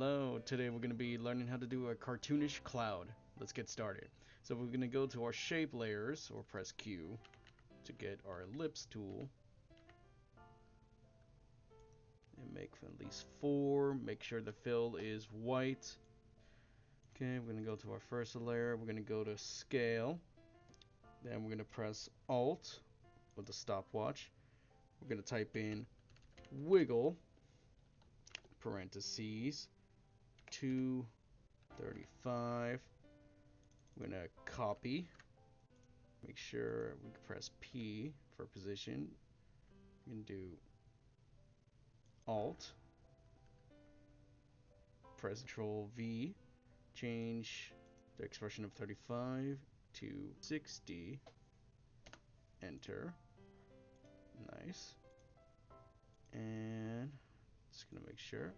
Hello, today we're going to be learning how to do a cartoonish cloud. Let's get started. So we're going to go to our shape layers, or press Q to get our ellipse tool. And make at least 4, make sure the fill is white. Okay, we're going to go to our first layer, we're going to go to scale. Then we're going to press Alt with the stopwatch. We're going to type in wiggle, parentheses, 235. We're going to copy. Make sure we can press P for position. We can do Alt. Press Control V. Change the expression of 35 to 60. Enter. Nice. And just gonna make sure.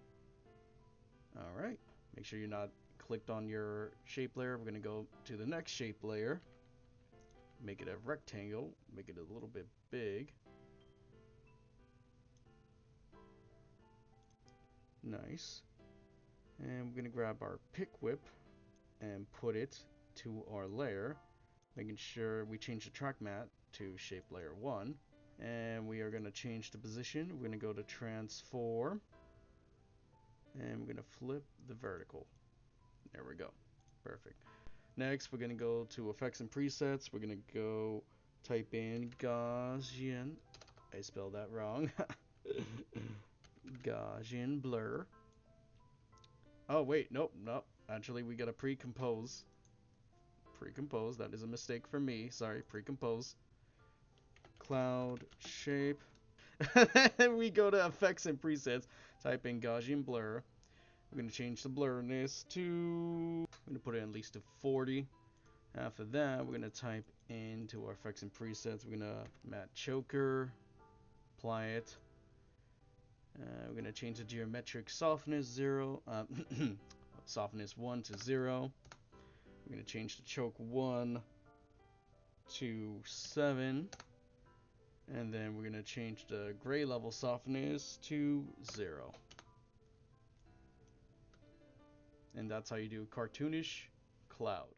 Alright. Make sure you're not clicked on your shape layer. We're gonna go to the next shape layer. Make it a rectangle. Make it a little bit big. Nice. And we're gonna grab our pick whip and put it to our layer, making sure we change the track mat to shape layer 1. And we are going to change the position. We're going to go to transform, and we're going to flip the vertical. There we go. Perfect. Next, we're going to go to effects and presets. We're going to go type in Gaussian. I spelled that wrong. Gaussian blur. Oh wait, nope. Actually, we gotta pre-compose. Pre-compose, that is a mistake for me. Sorry, pre-compose. Cloud shape. We go to effects and presets. Type in Gaussian blur. We're gonna change the blurriness to. I'm gonna put it at least to 40. After that, we're gonna type into our effects and presets. We're gonna matte choker. Apply it. We're gonna change the geometric softness 0. Softness 1 to 0. We're going to change the choke 1 to 7. And then we're going to change the gray level softness to 0. And that's how you do cartoonish cloud.